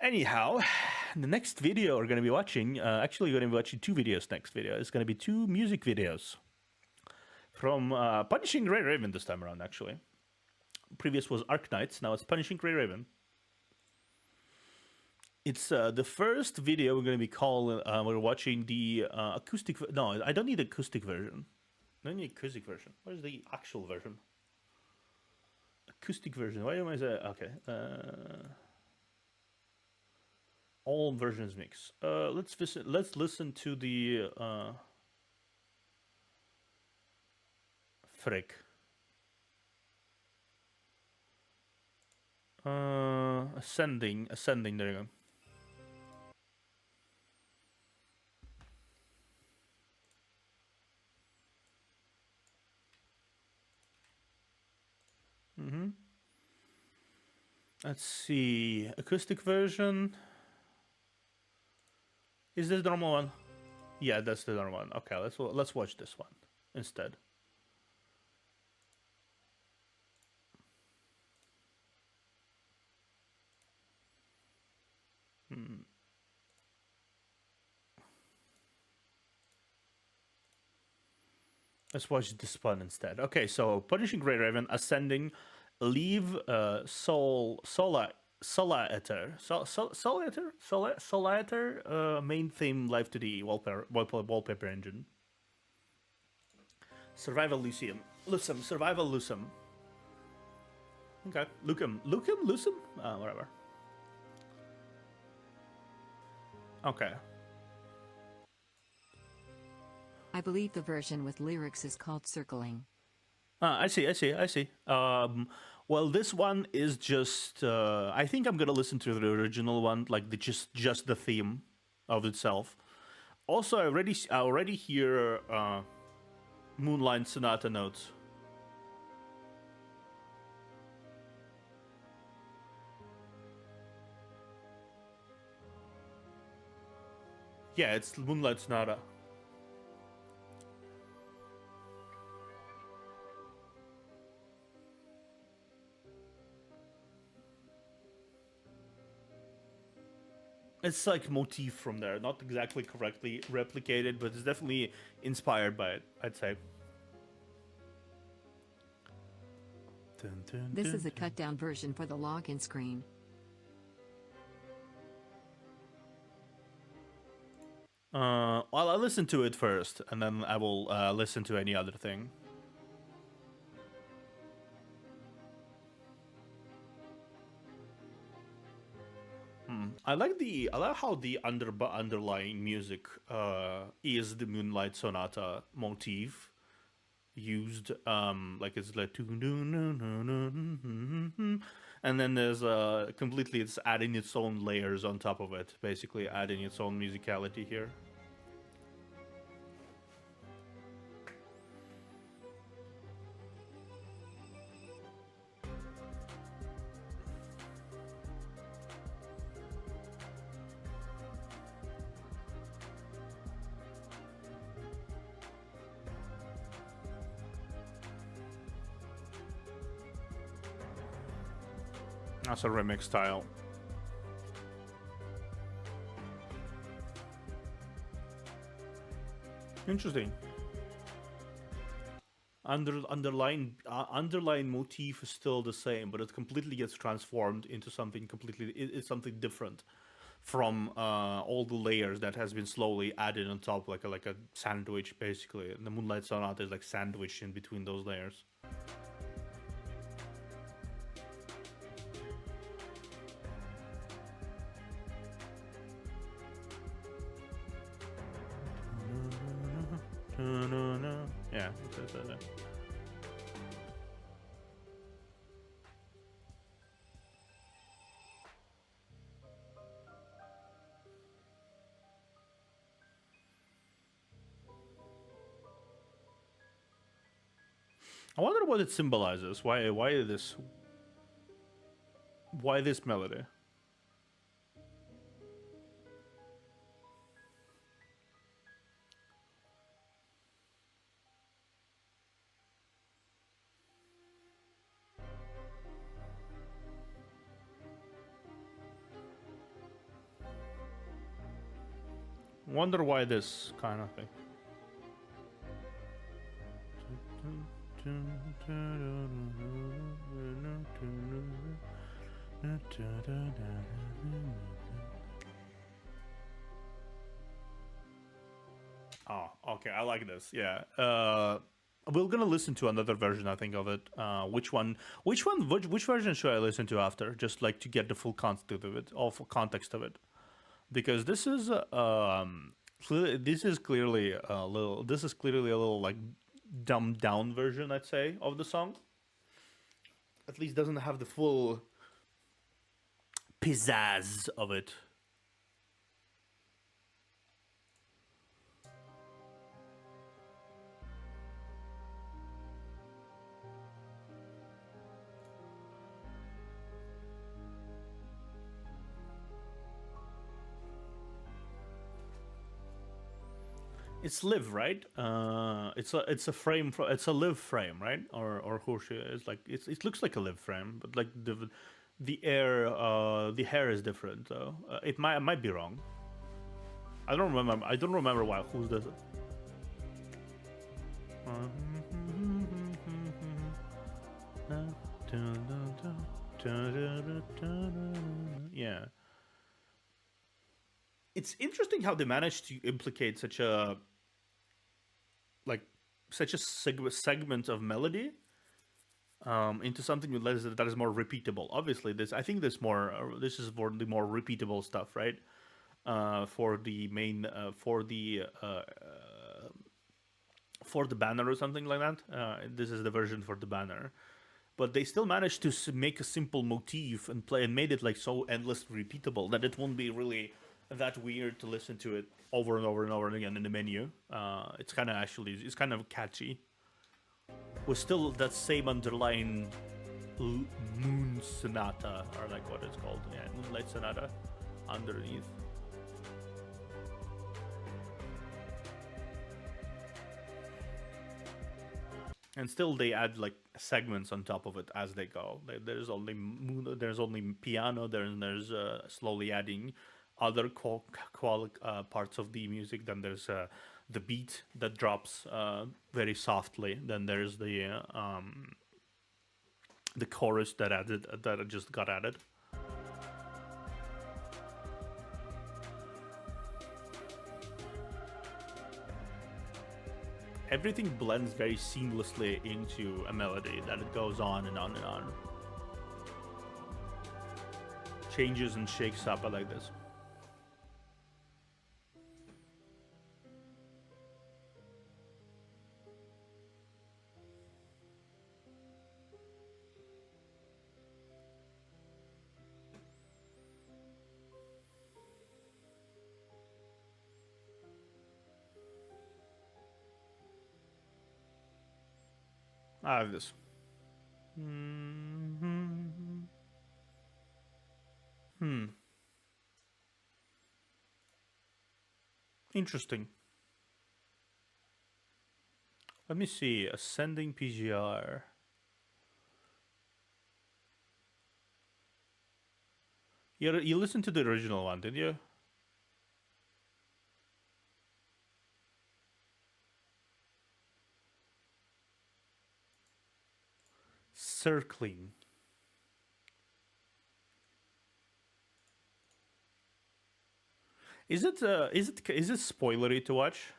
Anyhow, the next video we're going to be watching, actually we're going to be watching two videos next video. It's going to be two music videos from PunishingGrayRaven this time around, actually. Previous was Arknights, now it's PunishingGrayRaven. It's the first video we're going to be calling, we're watching the acoustic, no, I don't need acoustic version. I don't need acoustic version. Where's the actual version? Acoustic version, why am I saying, okay. All versions mix. Let's listen to the frick. Ascending, there you go. Let's see, acoustic version. Is this the normal one? Yeah, that's the normal one. Okay, let's watch this one instead. Let's watch this one instead. Okay, so PunishingGrayRaven, Ascending, LIV Solaeter, main theme, live to the wallpaper engine. Survival Lucem. Survival Lucem. Okay, Lucem, whatever. Okay. I believe the version with lyrics is called Circling. I see. Well, this one is just. I think I'm gonna listen to the original one, like just the theme of itself. Also, I already hear Moonlight Sonata notes. Yeah, it's Moonlight Sonata. It's like motif from there, not exactly correctly replicated, but it's definitely inspired by it, I'd say. This is a cut-down version for the login screen. Well, I'll listen to it first, and then I will listen to any other thing. I like how the underlying music is the Moonlight Sonata motif used, like it's like, and then there's completely, it's adding its own layers on top of it, basically adding its own musicality here. That's a remix style. Interesting. Underlying motif is still the same, but it completely gets transformed into something completely. It's something different from all the layers that has been slowly added on top, like a sandwich, basically. And the Moonlight Sonata is like sandwiched in between those layers. Yeah, it says that. I wonder what it symbolizes. Why this melody? Wonder why this kind of thing. Oh, okay, I like this. Yeah. We're gonna listen to another version, I think, of it. Which version should I listen to after? Just like to get the full context of it, because this is clearly a little like dumbed down version, I'd say, of the song. At least doesn't have the full pizzazz of it. It's LIV, right? It's a frame. It's a LIV frame, right? Or horseshoe. It's like it looks like a LIV frame, but like the hair is different. So it might be wrong. I don't remember why. Who's does it? Yeah. It's interesting how they managed to implicate such a segment of melody into something that is more repeatable. Obviously, this is for the more repeatable stuff, right? For the main for the banner or something like that. This is the version for the banner, but they still managed to make a simple motif and made it like so endlessly repeatable that it won't be really that weird to listen to it over and over and over again in the menu. It's kind of catchy with still that same underlying moon sonata, or like what it's called, moonlight sonata underneath. And still they add like segments on top of it as they go. There's only piano, there's slowly adding other parts of the music. Then there's the beat that drops very softly. Then there's the chorus that just got added. Everything blends very seamlessly into a melody that it goes on and on and on. Changes and shakes up. I like this. I have this. Interesting. Let me see. Ascending PGR. You listened to the original one, did you? Circling. Is it spoilery to watch?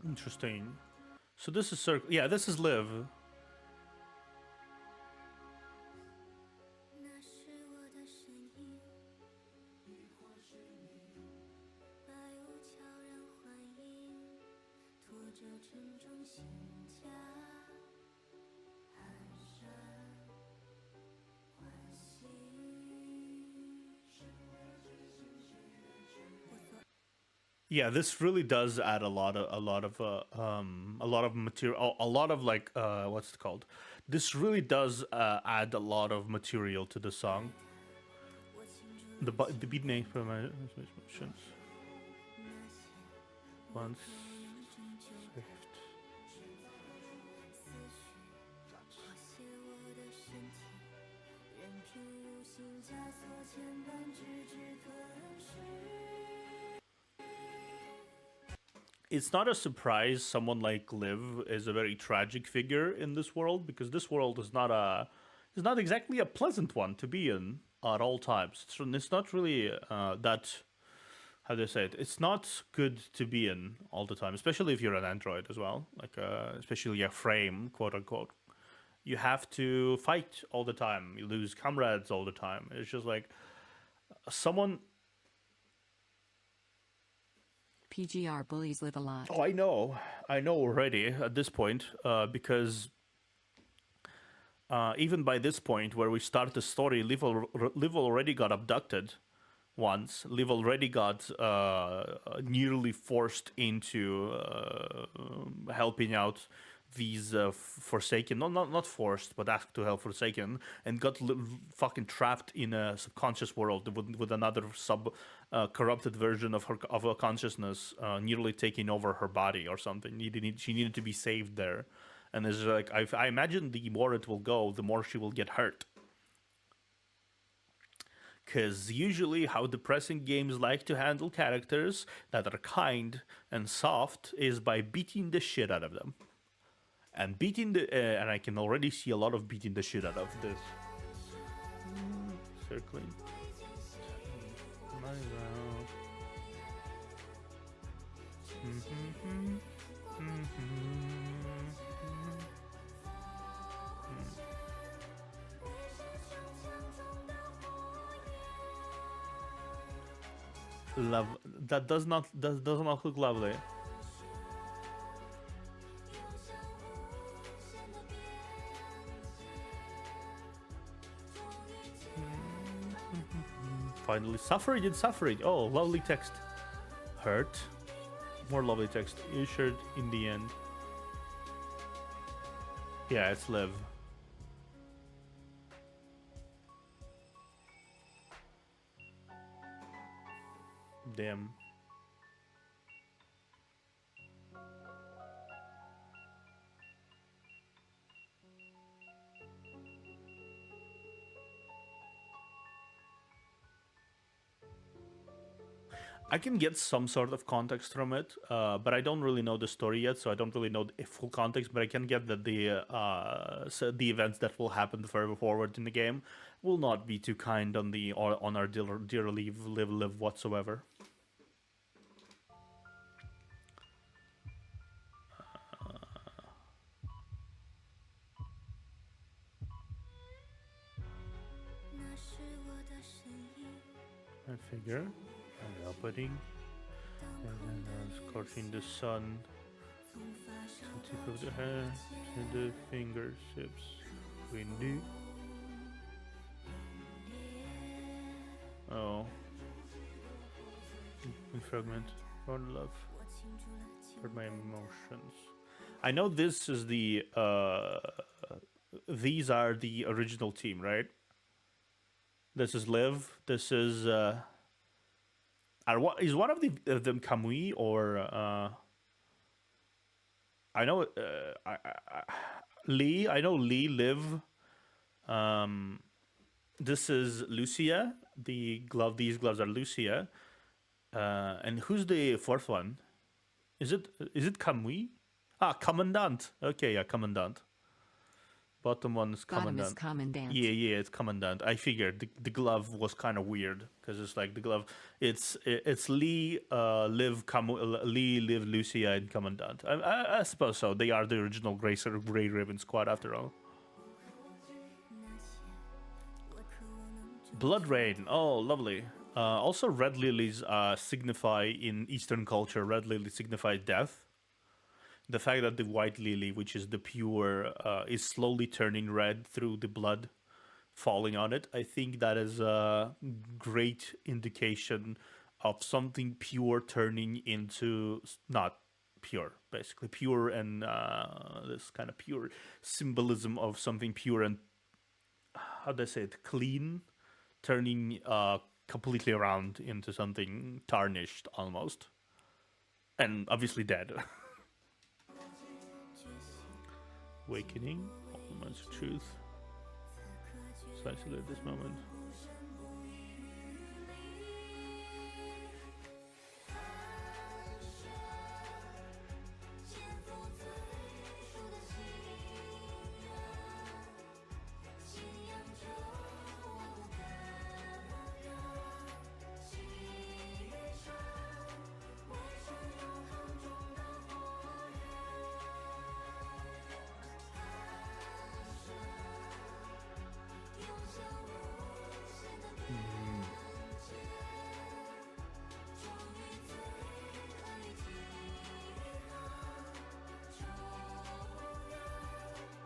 Interesting. So this is yeah, this is LIV. Yeah, this really does add a lot of material, a lot of like what's it called? This really does add a lot of material to the song. The beat name for my emotions. Once saved. It's not a surprise someone like Liv is a very tragic figure in this world, because this world is not exactly a pleasant one to be in at all times. It's not really that, how do I say it? It's not good to be in all the time, especially if you're an android as well, like especially a frame, quote unquote. You have to fight all the time. You lose comrades all the time. It's just like someone. PGR bullies live a lot. Oh, I know already at this point, because even by this point where we start the story, Liv already got abducted once. Liv already got nearly forced into helping out these Forsaken, not forced, but asked to help Forsaken, and got fucking trapped in a subconscious world with another corrupted version of her consciousness, nearly taking over her body or something. She needed to be saved there, and it's like I imagine the more it will go, the more she will get hurt. Because usually how depressing games like to handle characters that are kind and soft is by beating the shit out of them. And and I can already see a lot of beating the shit out of this. Circling. My route. Love that does not look lovely. Finally, suffering. Oh, lovely text. Hurt. More lovely text. Issued in the end. Yeah, it's Liv. Damn. I can get some sort of context from it, but I don't really know the story yet, so I don't really know the full context. But I can get that the events that will happen further forward in the game will not be too kind on our dear live whatsoever. I figure. Opening, and then scorching the sun, the tip of the hand, and the fingertips. Windy. Oh. Fragment. Run love. For my emotions. I know this is the these are the original team, right? This is Liv. This is is one of them Kamui or I know Lee. I know Lee, Liv. This is Lucia. These gloves are Lucia. And who's the fourth one? Is it Kamui? Ah, Commandant. Okay, yeah, Commandant. Bottom one is Commandant. Bottom is Commandant. Yeah, it's Commandant. I figured the glove was kind of weird because it's like the glove. It's Lee, Liv, Lee, Liv, Lucia, and Commandant. I suppose so. They are the original GrayRaven squad after all. Blood Rain. Oh, lovely. Also, red lilies signify in Eastern culture. Red lily signifies death. The fact that the white lily, which is the pure, is slowly turning red through the blood falling on it, I think that is a great indication of something pure turning into not pure, basically pure, and this kind of pure symbolism of something pure and, how do I say it, clean, turning completely around into something tarnished almost, and obviously dead. Awakening, all moments of truth. So isolate this moment.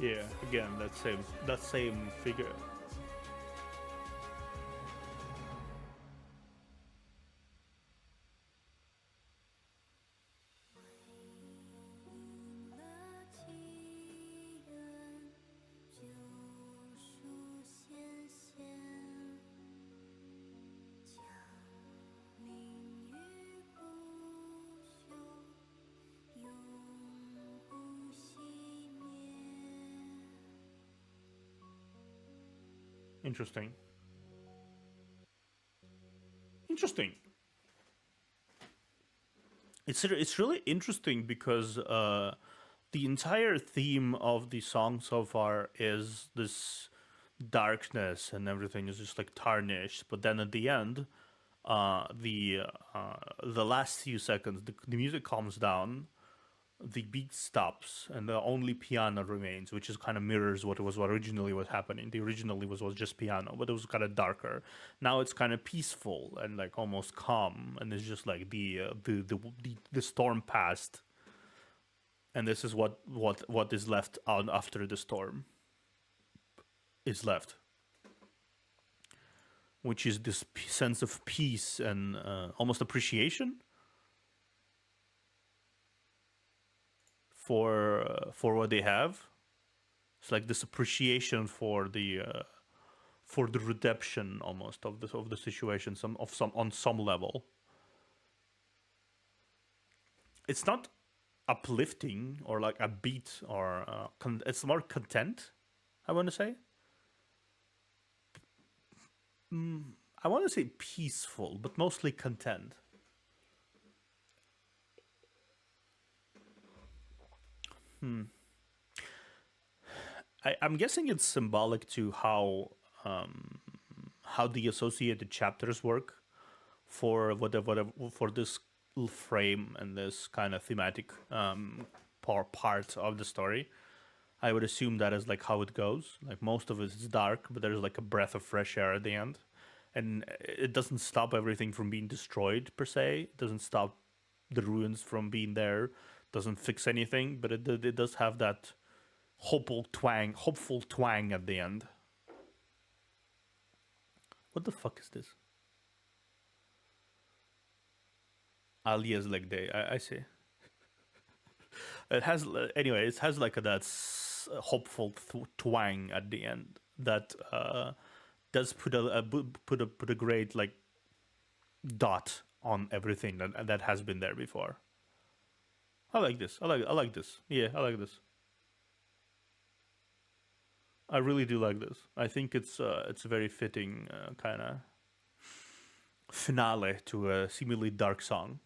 Yeah, again, that same figure. Interesting. Interesting. It's really interesting because the entire theme of the song so far is this darkness and everything is just like tarnished. But then at the end, the last few seconds, the music calms down, the beat stops, and the only piano remains, which is kind of mirrors what originally was happening. The originally was just piano, but it was kind of darker. Now it's kind of peaceful and like almost calm, and it's just like the storm passed, and this is what is left on after the storm is left, which is this sense of peace and almost appreciation for what they have. It's like this appreciation for the redemption almost of the situation, on some level. It's not uplifting or like a beat or it's more content, I want to say. I want to say peaceful, but mostly content. I'm guessing it's symbolic to how the associated chapters work for whatever for this frame and this kind of thematic part of the story. I would assume that is like how it goes. Like most of it is dark, but there's like a breath of fresh air at the end, and it doesn't stop everything from being destroyed per se. It doesn't stop the ruins from being there. Doesn't fix anything, but it does have that hopeful twang at the end. What the fuck is this? Alias leg day. I see. It has anyway. It has like that hopeful twang at the end that does put a great like dot on everything that has been there before. I like this. I like this. Yeah, I like this. I really do like this. I think it's a very fitting kind of finale to a seemingly dark song.